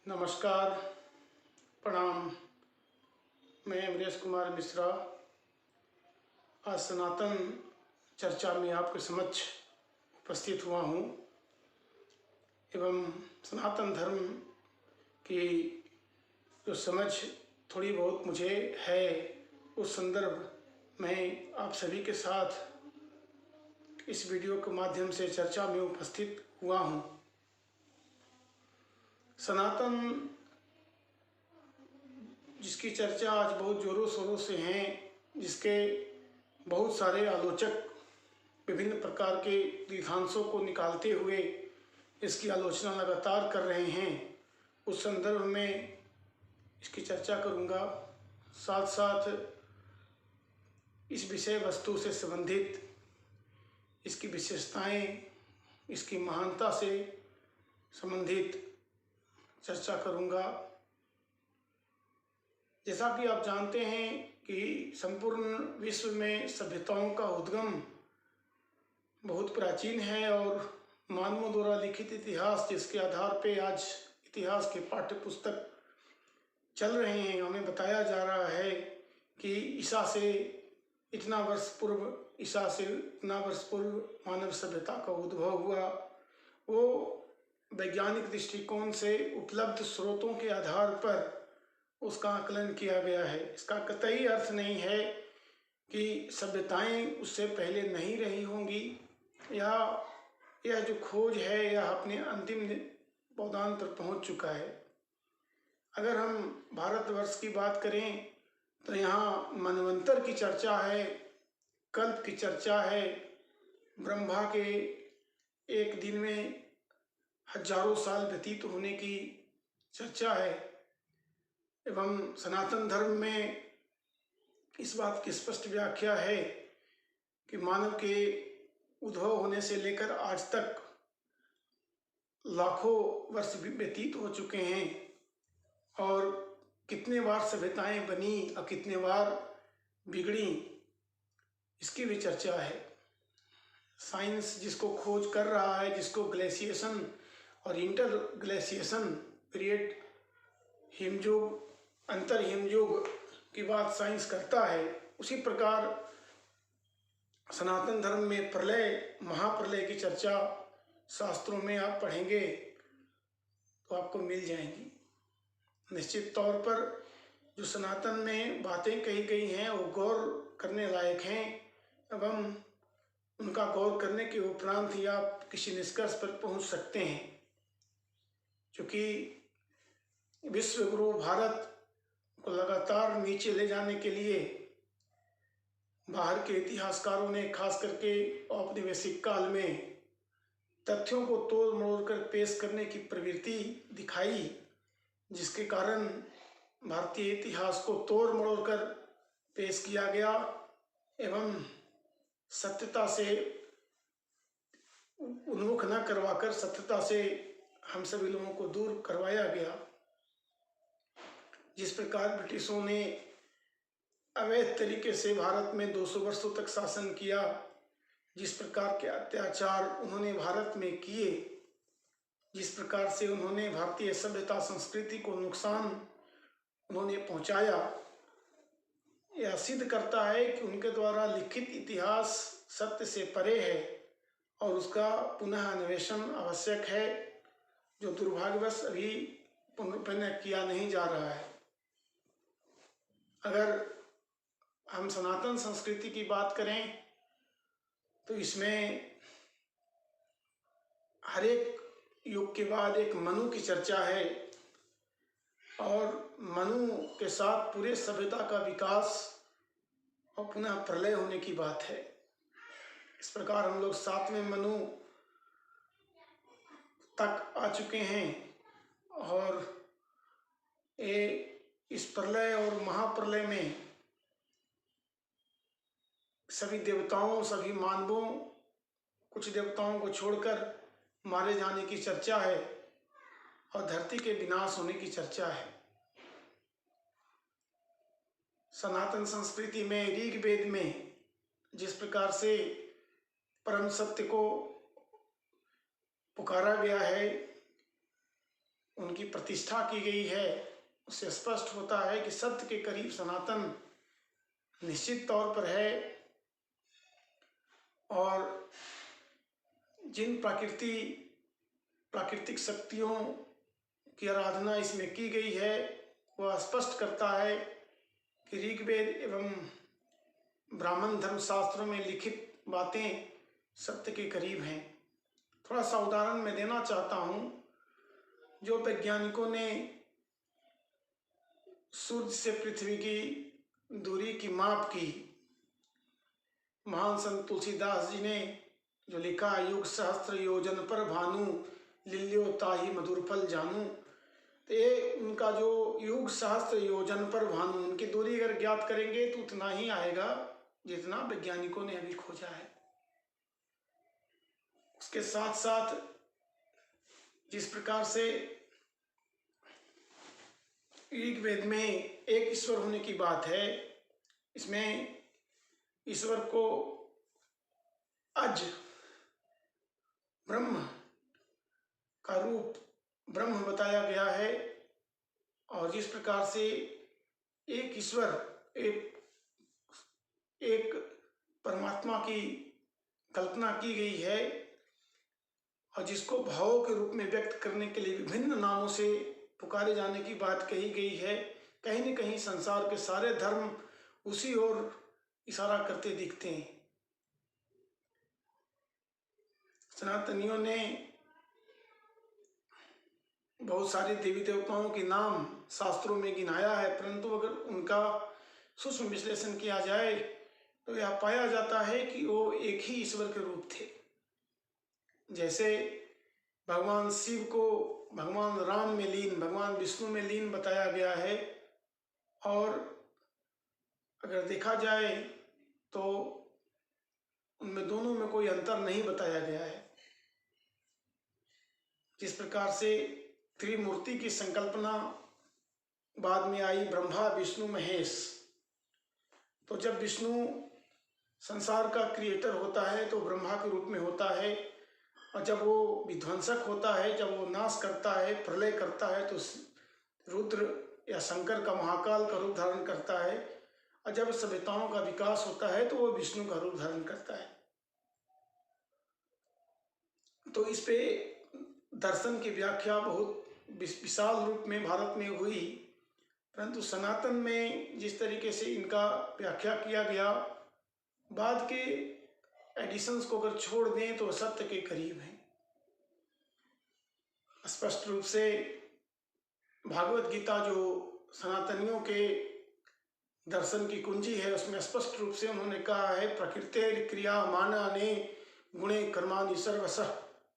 नमस्कार, प्रणाम। मैं अमरेश कुमार मिश्रा आज सनातन चर्चा में आपके समक्ष उपस्थित हुआ हूँ एवं सनातन धर्म की जो समझ थोड़ी बहुत मुझे है उस संदर्भ में आप सभी के साथ इस वीडियो के माध्यम से चर्चा में उपस्थित हुआ हूँ। सनातन जिसकी चर्चा आज बहुत ज़ोरों शोरों से है, जिसके बहुत सारे आलोचक विभिन्न प्रकार के द्विधांशों को निकालते हुए इसकी आलोचना लगातार कर रहे हैं, उस संदर्भ में इसकी चर्चा करूंगा। साथ साथ इस विषय वस्तु से संबंधित इसकी विशेषताएं, इसकी महानता से संबंधित चर्चा करूंगा। जैसा कि आप जानते हैं कि संपूर्ण विश्व में सभ्यताओं का उद्गम बहुत प्राचीन है और मानवों द्वारा लिखित इतिहास, जिसके आधार पर आज इतिहास के पाठ्य पुस्तक चल रहे हैं, हमें बताया जा रहा है कि ईसा से इतना वर्ष पूर्व मानव सभ्यता का उद्भव हुआ। वो वैज्ञानिक दृष्टिकोण से उपलब्ध स्रोतों के आधार पर उसका आकलन किया गया है। इसका कतई अर्थ नहीं है कि सभ्यताएं उससे पहले नहीं रही होंगी या यह जो खोज है यह अपने अंतिम पौधान पर पहुंच चुका है। अगर हम भारतवर्ष की बात करें तो यहाँ मनवंतर की चर्चा है, कल्प की चर्चा है, ब्रह्मा के एक दिन में हजारों साल व्यतीत होने की चर्चा है एवं सनातन धर्म में इस बात की स्पष्ट व्याख्या है कि मानव के उद्भव होने से लेकर आज तक लाखों वर्ष व्यतीत हो चुके हैं और कितने बार सभ्यताएं बनी और कितने बार बिगड़ी, इसकी भी चर्चा है। साइंस जिसको खोज कर रहा है, जिसको ग्लेशिएशन और इंटर ग्लेशिएशन पीरियड, हिमयुग, अंतर हिमयुग की बात साइंस करता है, उसी प्रकार सनातन धर्म में प्रलय, महाप्रलय की चर्चा शास्त्रों में आप पढ़ेंगे तो आपको मिल जाएंगी। निश्चित तौर पर जो सनातन में बातें कही गई हैं वो गौर करने लायक हैं एवं उनका गौर करने के उपरांत ही आप किसी निष्कर्ष पर पहुंच सकते हैं। क्योंकि विश्व गुरु भारत को लगातार नीचे ले जाने के लिए बाहर के इतिहासकारों ने खास करके औपनिवेशिक काल में तथ्यों को तोड़ मरोड़ कर पेश करने की प्रवृत्ति दिखाई, जिसके कारण भारतीय इतिहास को तोड़ मरोड़ कर पेश किया गया एवं सत्यता से उन्मुख न करवाकर सत्यता से हम सभी लोगों को दूर करवाया गया। जिस प्रकार ब्रिटिशों ने अवैध तरीके से भारत में 200 वर्षों तक शासन किया, जिस प्रकार के अत्याचार उन्होंने भारत में किए, जिस प्रकार से उन्होंने भारतीय सभ्यता संस्कृति को नुकसान उन्होंने पहुंचाया, यह सिद्ध करता है कि उनके द्वारा लिखित इतिहास सत्य से परे है और उसका पुनः अन्वेषण आवश्यक है, जो दुर्भाग्यवश अभी पुनः किया नहीं जा रहा है। अगर हम सनातन संस्कृति की बात करें तो इसमें हर एक युग के बाद एक मनु की चर्चा है और मनु के साथ पूरे सभ्यता का विकास और पुनः प्रलय होने की बात है। इस प्रकार हम लोग 7वें मनु तक आ चुके हैं और इस प्रलय और महाप्रलय में सभी देवताओं, सभी मानवों, कुछ देवताओं को छोड़कर मारे जाने की चर्चा है और धरती के विनाश होने की चर्चा है। सनातन संस्कृति में ऋग्वेद में जिस प्रकार से परम सत्य को पुकारा गया है उनकी प्रतिष्ठा की गई है, उससे स्पष्ट होता है कि सत्य के करीब सनातन निश्चित तौर पर है। और जिन प्राकृतिक शक्तियों की आराधना इसमें की गई है, वह स्पष्ट करता है कि ऋग्वेद एवं ब्राह्मण धर्मशास्त्रों में लिखित बातें सत्य के करीब हैं। थोड़ा सा उदाहरण मैं देना चाहता हूँ। जो वैज्ञानिकों ने सूर्य से पृथ्वी की दूरी की माप की, महान संत तुलसीदास जी ने जो लिखा, युग सहस्त्र योजन पर भानु लिल्यो ताहि मधुर फल जानू। तो ये उनका जो युग सहस्त्र योजन पर भानु, उनकी दूरी अगर ज्ञात करेंगे तो उतना ही आएगा जितना वैज्ञानिकों ने अभी खोजा है। उसके साथ साथ जिस प्रकार से ऋग्वेद में एक ईश्वर होने की बात है, इसमें ईश्वर को अज ब्रह्म का रूप ब्रह्म बताया गया है। और जिस प्रकार से एक ईश्वर, एक परमात्मा की कल्पना की गई है और जिसको भावों के रूप में व्यक्त करने के लिए विभिन्न नामों से पुकारे जाने की बात कही गई है, कहीं न कहीं संसार के सारे धर्म उसी ओर इशारा करते दिखते हैं। सनातनियों ने बहुत सारे देवी देवताओं के नाम शास्त्रों में गिनाया है, परंतु अगर उनका सूक्ष्म विश्लेषण किया जाए तो यह पाया जाता है कि वो एक ही ईश्वर के रूप थे। जैसे भगवान शिव को भगवान राम में लीन, भगवान विष्णु में लीन बताया गया है। और अगर देखा जाए तो उनमें दोनों में कोई अंतर नहीं बताया गया है। जिस प्रकार से त्रिमूर्ति की संकल्पना बाद में आई, ब्रह्मा विष्णु महेश, तो जब विष्णु संसार का क्रिएटर होता है तो ब्रह्मा के रूप में होता है, और जब वो विध्वंसक होता है, जब वो नाश करता है, प्रलय करता है, तो रुद्र या शंकर का महाकाल का रूप धारण करता है। और जब सभ्यताओं का विकास होता है तो वो विष्णु का रूप धारण करता है। तो इस पे दर्शन की व्याख्या बहुत विशाल रूप में भारत में हुई, परंतु सनातन में जिस तरीके से इनका व्याख्या किया गया, बाद के एडिशंस को अगर छोड़ दें तो सत्य के करीब हैं। स्पष्ट रूप से भागवत गीता जो सनातनियों के दर्शन की कुंजी है, उसमें स्पष्ट रूप से उन्होंने कहा है, प्रकृति क्रिया मानाने गुणे कर्माणि सर्वशः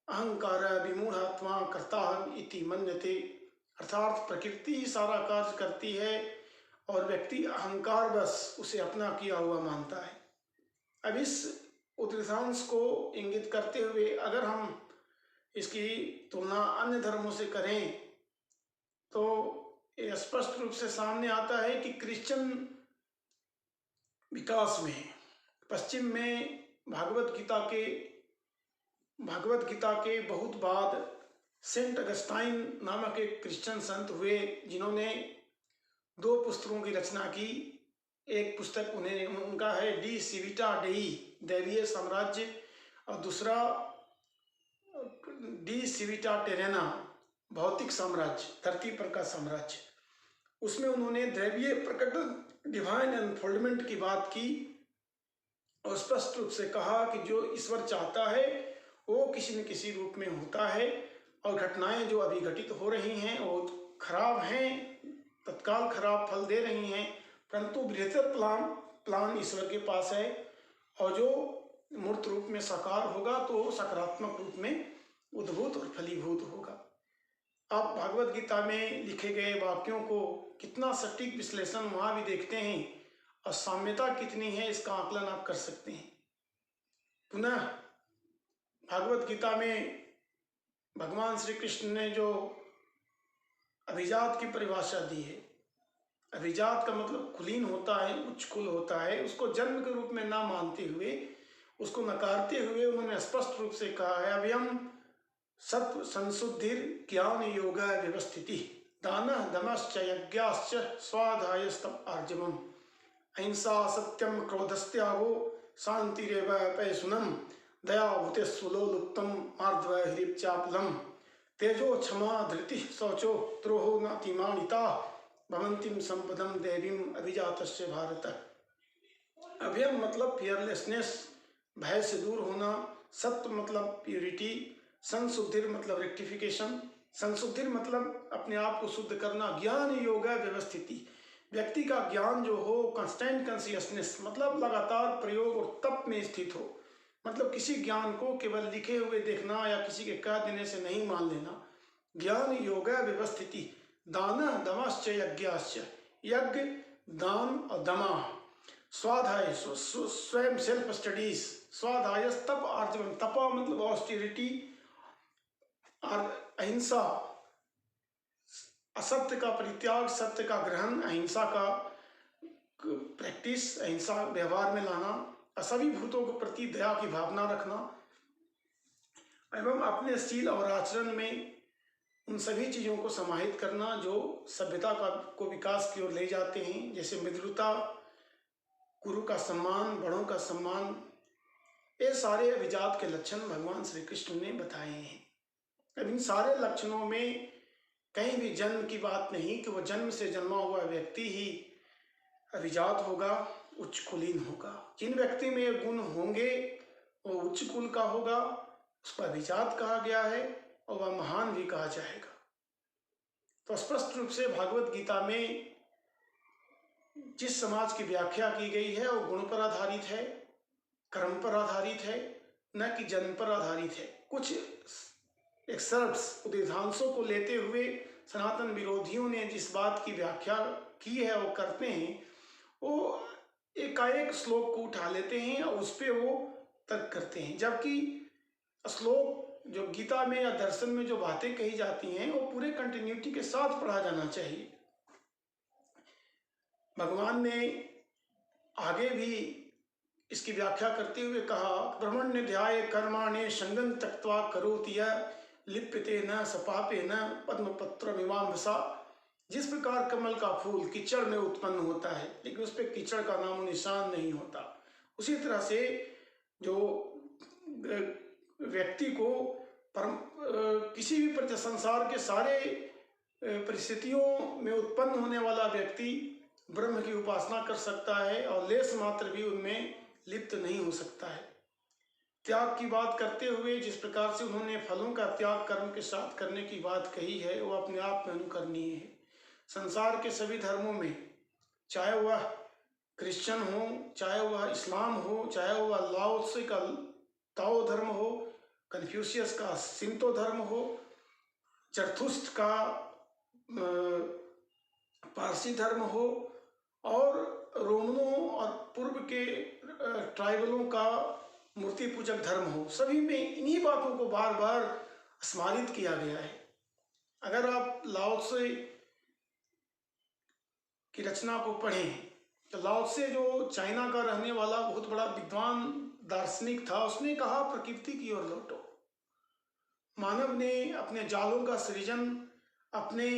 अहंकार विमूढ़ात्मा कर्ताहम् इति मन्यते। अर्थात प्रकृति ही सारा कार्य करती है और व्यक्ति अहंकार बस उसे अपना किया हुआ मानता है। अब इस उत्तरांश को इंगित करते हुए अगर हम इसकी तुलना अन्य धर्मों से करें तो ये स्पष्ट रूप से सामने आता है कि क्रिश्चियन विकास में पश्चिम में भागवत गीता के बहुत बाद सेंट अगस्टाइन नामक एक क्रिश्चियन संत हुए, जिन्होंने 2 पुस्तकों की रचना की। एक पुस्तक उनका है डी सिविटा डेई, दैवीय साम्राज्य, और दूसरा डी सिविटा टेरेना, भौतिक साम्राज्य, धरती पर का साम्राज्य। उसमें उन्होंने दैवीय प्रकट, डिवाइन अनफोल्डमेंट की बात की और स्पष्ट रूप से कहा कि जो ईश्वर चाहता है वो किसी न किसी रूप में होता है, और घटनाएं जो अभी घटित हो रही हैं वो खराब हैं, तत्काल खराब फल दे रही हैं, परंतु बृहत्तर प्लान ईश्वर के पास है, और जो मूर्त रूप में साकार होगा तो सकारात्मक रूप में उद्भूत और फलीभूत होगा। आप भागवत गीता में लिखे गए वाक्यों को कितना सटीक विश्लेषण वहाँ भी देखते हैं और साम्यता कितनी है इसका आकलन आप कर सकते हैं। पुनः भागवत गीता में भगवान श्री कृष्ण ने जो अभिजात की परिभाषा दी है, अभिजात का मतलब कुलीन होता है, उच्च कुल होता है, उसको जन्म के रूप में ना मानते हुए, उसको नकारते हुए उन्होंने स्पष्ट रूप से कहा है, अभयम सत्व संशुद्धिर ज्ञान योग व्यवस्थिति दानः दमश्च यज्ञाश्च स्वाध्यायस्तप आर्जवम् अहिंसा सत्यम क्रोधस्त्यागो शांतिरेव पैशुनम दया भूतेस्वलोलुप्तम मार्दव ह्रीप्चापलम तेजो क्षमा धृति शौचो द्रोहो नातिमानिता भवंतिम संपदम देवीम अभिजातस्य भारत। अभयम मतलब फियरलेसनेस, भय से दूर होना। सत्य मतलब प्यूरिटी। संशुद्धिर मतलब रेक्टिफिकेशन। संशुद्धिर मतलब अपने आप को शुद्ध करना। ज्ञान योग व्यवस्थिति, व्यक्ति का ज्ञान जो हो कंस्टेंट कॉन्शियसनेस मतलब लगातार प्रयोग और तप में स्थित हो। मतलब किसी ज्ञान को केवल लिखे हुए देखना या किसी के कह देने से नहीं मान लेना। ज्ञान योग व्यवस्थिति दान दमश्च यज्ञाश्च, यज्ञ दान और दमा। स्वाध्याय स्वयं सेल्फ स्टडीज। स्वाध्याय तप आर्जवम, तपा मतलब ऑस्टेरिटी और अहिंसा असत्य का परित्याग, सत्य का ग्रहण, अहिंसा का प्रैक्टिस, अहिंसा व्यवहार में लाना, सभी भूतों के प्रति दया की भावना रखना एवं अपने शील और आचरण में उन सभी चीज़ों को समाहित करना जो सभ्यता को विकास की ओर ले जाते हैं, जैसे मित्रता, गुरु का सम्मान, बड़ों का सम्मान। ये सारे अभिजात के लक्षण भगवान श्री कृष्ण ने बताए हैं। अब इन सारे लक्षणों में कहीं भी जन्म की बात नहीं कि वो जन्म से जन्मा हुआ व्यक्ति ही अभिजात होगा, उच्च कुलीन होगा। जिन व्यक्ति में ये गुण होंगे वो उच्च कुल का होगा, उसको अभिजात कहा गया है और वह महान भी कहा जाएगा। तो स्पष्ट रूप से भागवत गीता में जिस समाज की व्याख्या की गई है वो गुण पर आधारित है, कर्म पर आधारित है, न कि जन्म पर आधारित है। कुछ एक्सर्प्ट्स, उदाहरणों को लेते हुए सनातन विरोधियों ने जिस बात की व्याख्या की है वो करते हैं, वो एकाएक श्लोक को उठा लेते हैं और उस पर वो तर्क करते हैं, जबकि श्लोक जो गीता में या दर्शन में जो बातें कही जाती हैं वो पूरे कंटिन्यूटी के साथ पढ़ा जाना चाहिए। भगवान ने आगे भी इसकी व्याख्या करते हुए कहा, ब्रह्मण्य ध्याय कर्माणे संगम त्यक्त्वा करोति यः लिप्यते न सपापे न पद्मपत्र मीमांसा। जिस प्रकार कमल का फूल कीचड़ में उत्पन्न होता है लेकिन उस पर कीचड़ का नामो निशान नहीं होता, उसी तरह से जो व्यक्ति को किसी भी संसार के सारे परिस्थितियों में उत्पन्न होने वाला व्यक्ति ब्रह्म की उपासना कर सकता है और लेस मात्र भी उनमें लिप्त नहीं हो सकता है। त्याग की बात करते हुए जिस प्रकार से उन्होंने फलों का त्याग कर्म के साथ करने की बात कही है वो अपने आप में अनुकरणीय है। संसार के सभी धर्मों में, चाहे वह क्रिश्चियन हो, चाहे वह इस्लाम हो, चाहे वह लाओ त्से का ताओ धर्म हो, कन्फ्यूशियस का शिंतो धर्म हो, जरथुस्त्र का पारसी धर्म हो और रोमनों और पूर्व के ट्राइबलों का मूर्ति पूजक धर्म हो, सभी में इन्हीं बातों को बार बार स्मरित किया गया है। अगर आप लाओ त्से की रचना को पढ़ें तो लाओ त्से जो चाइना का रहने वाला बहुत बड़ा विद्वान दार्शनिक था, उसने कहा प्रकृति की ओर लौटो। मानव ने अपने जालों का सृजन अपने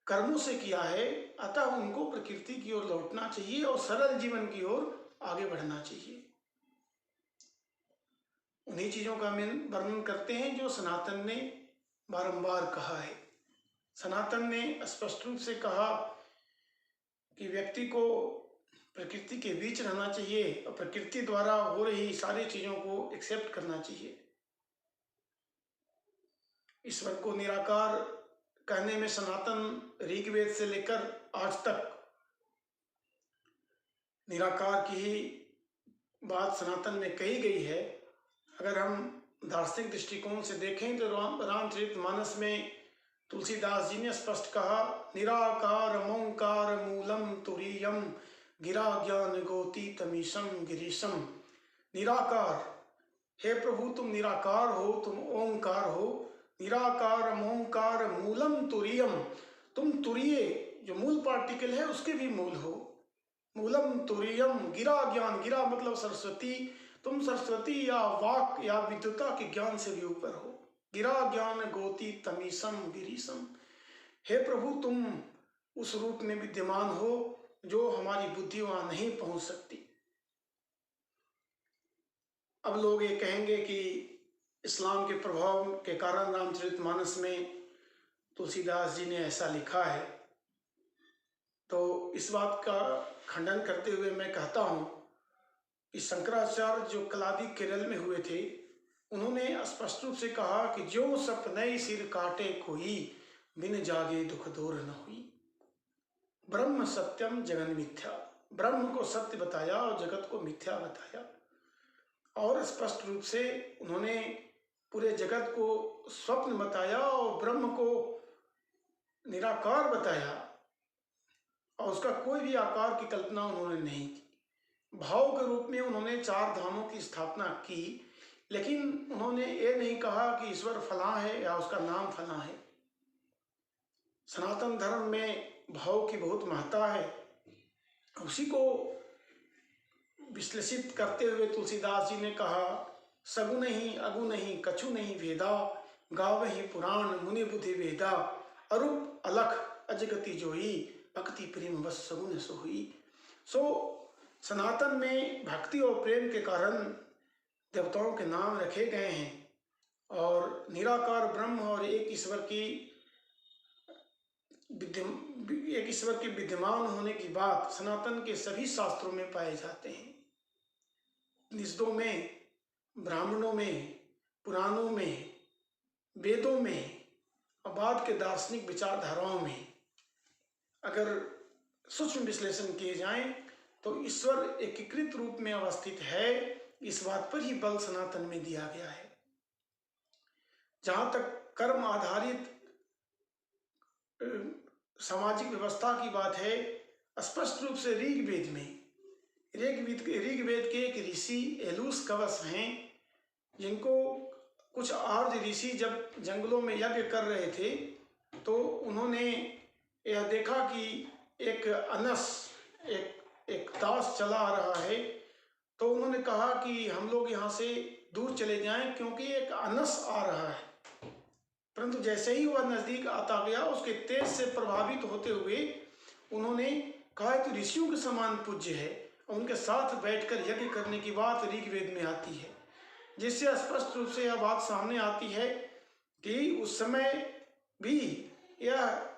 कर्मों से किया है, अतः उनको प्रकृति की ओर लौटना चाहिए और सरल जीवन की ओर आगे बढ़ना चाहिए। उन्हीं चीजों का वर्णन करते हैं जो सनातन ने बारंबार कहा है। सनातन ने स्पष्ट रूप से कहा कि व्यक्ति को प्रकृति के बीच रहना चाहिए और प्रकृति द्वारा हो रही सारी चीजों को एक्सेप्ट करना चाहिए। ईश्वर को निराकार कहने में सनातन ऋग्वेद से लेकर आज तक निराकार की ही बात सनातन में कही गई है। अगर हम दार्शनिक दृष्टिकोण से देखें तो रामचरितमानस में तुलसीदास जी ने स्पष्ट कहा, निराकार ओंकार मूलम तुरीयम गिरा ज्ञान गोती तमीशम गिरीशम। निराकार, हे प्रभु तुम निराकार हो, तुम ओंकार हो। निराकार ओंकार मूलम तुरीयम, तुम तुरीय जो मूल पार्टिकल है उसके भी मूल हो। मूलम तुरीयम गिरा ज्ञान, गिरा मतलब सरस्वती, तुम सरस्वती या वाक या विद्युता के ज्ञान से भी ऊपर हो। गिरा ज्ञान गोती तमीसम गिरीसम। हे प्रभु, तुम उस रूप में विद्यमान हो जो हमारी बुद्धि वहां नहीं पहुंच सकती। अब लोग ये कहेंगे कि इस्लाम के प्रभाव के कारण रामचरितमानस में तुलसीदास जी ने ऐसा लिखा है। तो इस बात का खंडन करते हुए मैं कहता हूं कि शंकराचार्य जो कलादी केरल में हुए थे, उन्होंने स्पष्ट रूप से कहा कि जो सपने सिर काटे कोई, बिन जागे दुख दूर न हुई। ब्रह्म सत्यम जगन मिथ्या, ब्रह्म को सत्य बताया और जगत को मिथ्या बताया। और स्पष्ट रूप से उन्होंने पूरे जगत को स्वप्न बताया और ब्रह्म को निराकार बताया, और उसका कोई भी आकार की कल्पना उन्होंने नहीं की। भाव के रूप में उन्होंने 4 धामों की स्थापना की, लेकिन उन्होंने ये नहीं कहा कि ईश्वर फलां है या उसका नाम फलां है। सनातन धर्म में भाव की बहुत महत्ता है। उसी को विश्लेषित करते हुए तुलसीदास जी ने कहा, सगु नहीं अगु नहीं कछु नहीं भेदा, गावहि पुराण मुनि बुद्धि वेदा, अरूप अलख अजगति जोई, भक्ति प्रेम बस सगुन सोई। सनातन में भक्ति और प्रेम के कारण देवताओं के नाम रखे गए हैं, और निराकार ब्रह्म और एक ईश्वर की विद्यमान होने की बात सनातन के सभी शास्त्रों में पाए जाते हैं। निषदों में, ब्राह्मणों में, पुराणों में, वेदों में और बाद के दार्शनिक विचारधाराओं में अगर सूक्ष्म विश्लेषण किए जाएं तो ईश्वर एकीकृत रूप में अवस्थित है, इस बात पर ही बल सनातन में दिया गया है। जहां तक कर्म आधारित सामाजिक व्यवस्था की बात है, स्पष्ट रूप से ऋग्वेद के एक ऋषि एलूस कवच हैं, जिनको कुछ आर्य ऋषि जब जंगलों में यज्ञ कर रहे थे तो उन्होंने यह देखा कि एक अनस, एक दास चला आ रहा है। तो उन्होंने कहा कि हम लोग यहाँ से दूर चले जाएं क्योंकि एक अनस आ रहा है। परंतु जैसे ही वह नजदीक आता गया, उसके तेज से प्रभावित होते हुए उन्होंने कहा कि ऋषियों के समान पूज्य है, और उनके साथ बैठकर यज्ञ करने की बात ऋग्वेद में आती है, जिससे स्पष्ट रूप से यह बात सामने आती है कि उस समय भी यह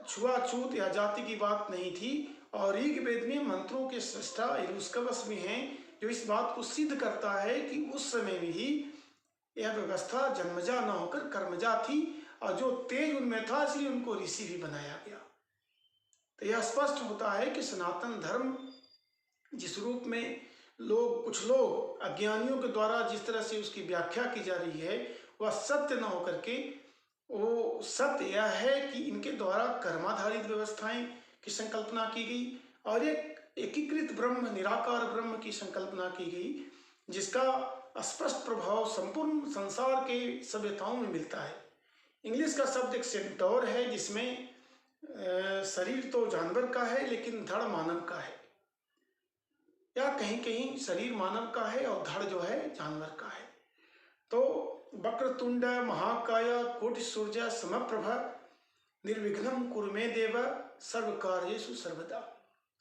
छुआछूत या जाति की बात नहीं थी। और ऋग्वेद में मंत्रों के सृष्टा एलूसकवच भी हैं, जो इस बात को सिद्ध करता है कि उस समय में ही यह व्यवस्था जन्मजा न होकर कर्मजा थी, और जो तेज उनमें था इसलिए उनको ऋषि भी बनाया गया। तो यह स्पष्ट होता है कि सनातन धर्म जिस रूप में कुछ लोग अज्ञानियों के द्वारा जिस तरह से उसकी व्याख्या की जा रही है, वह सत्य न होकर के वो सत्य यह है कि इनके द्वारा कर्माधारित व्यवस्थाएं की संकल्पना की गई और एक एकीकृत ब्रह्म, निराकार ब्रह्म की संकल्पना की गई, जिसका स्पष्ट प्रभाव संपूर्ण संसार के सभ्यताओं में मिलता है। इंग्लिश का शब्द एक सेंटोर है, जिसमें शरीर तो जानवर का है लेकिन धड़ मानव का है, या कहीं कहीं शरीर मानव का है और धड़ जो है जानवर का है। तो वक्रतुंड महाकाय कोटि सूर्य समप्रभ निर्विघ्नं कुरु मे देव सर्व कार्येषु सर्वदा।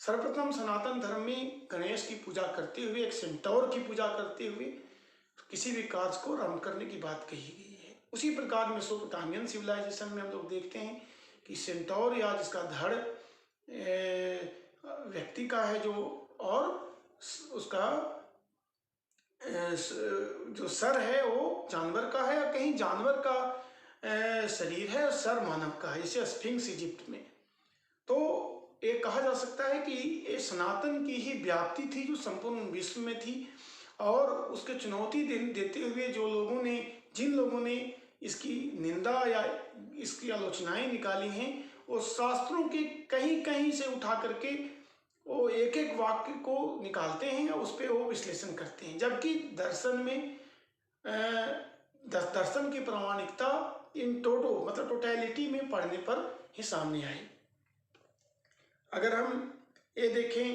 सर्वप्रथम सनातन धर्म में गणेश की पूजा करते हुए, एक सेंटोर की पूजा करते हुए किसी भी कार्य को आरंभ करने की बात कही गई है। उसी प्रकार मेसोपोटामियन सिविलाइजेशन में हम लोग देखते हैं कि सेंटोर या जिसका धड़ व्यक्ति का है जो, और उसका जो सर है वो जानवर का है, और कहीं जानवर का शरीर है और सर मानव का है, जैसे स्फिंक्स इजिप्ट में। तो ये कहा जा सकता है कि ये सनातन की ही व्याप्ति थी जो संपूर्ण विश्व में थी, और उसके चुनौती देते हुए जिन लोगों ने इसकी निंदा या इसकी आलोचनाएं निकाली हैं, वो शास्त्रों के कहीं कहीं से उठा करके वो एक एक वाक्य को निकालते हैं और उस पर वो विश्लेषण करते हैं, जबकि दर्शन में दर्शन की प्रामाणिकता इन मतलब टोटलिटी में पढ़ने पर ही सामने आई। अगर हम ये देखें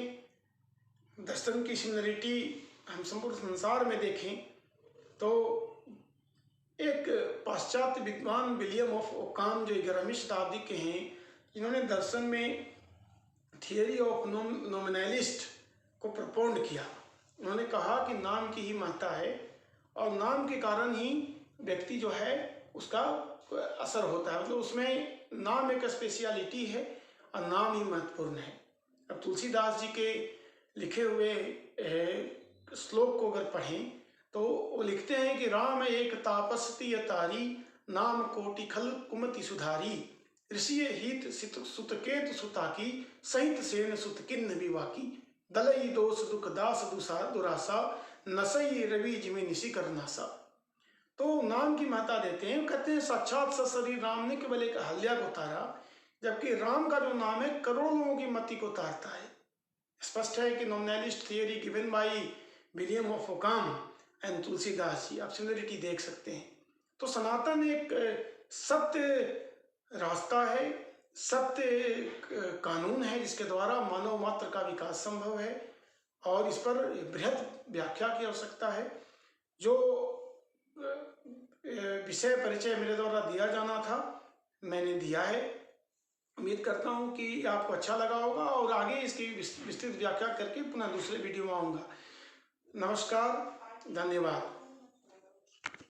दर्शन की सिमिलरिटी हम संपूर्ण संसार में देखें तो एक पाश्चात्य विद्वान विलियम ऑफ ओकाम जो 11वीं शताब्दी के हैं, जिन्होंने दर्शन में थियरी ऑफ नॉमिनलिस्ट को प्रपोंड किया। उन्होंने कहा कि नाम की ही महत्ता है और नाम के कारण ही व्यक्ति जो है उसका असर होता है, मतलब उसमें नाम एक स्पेशलिटी है और नाम ही महत्वपूर्ण है। अब तुलसीदास जी के लिखे हुए श्लोक को अगर पढ़ें तो वो लिखते हैं कि राम एक तापस्ती तारी, नाम कोटि खल कुमति सुधारी, ऋषि हित सुतकेत सुताकी, सहित सेन सुत किन्न विवाकी, दलई दोष दुख दास दुरासा, नसई रवि जिमे निशि करनासा। तो नाम की महत्ता देते हैं, कहते हैं साक्षात सशरीर राम ने केवल एक अहल्या को उतारा, जबकि राम का जो नाम है करोड़ों लोगों की मति को उतारता है। स्पष्ट है कि nominalist theory given by William of Ockham and Tulsidas ji, आप सिमिलरिटी देख सकते हैं। तो सनातन एक सत्य रास्ता है, सत्य कानून है जिसके द्वारा मानव मात्र का विकास संभव है और इस पर बृहद व्याख्या की आवश्यकता है। जो विषय परिचय मेरे द्वारा दिया जाना था मैंने दिया है। उम्मीद करता हूँ कि आपको अच्छा लगा होगा और आगे इसकी विस्तृत व्याख्या करके पुनः दूसरे वीडियो में आऊँगा। नमस्कार, धन्यवाद।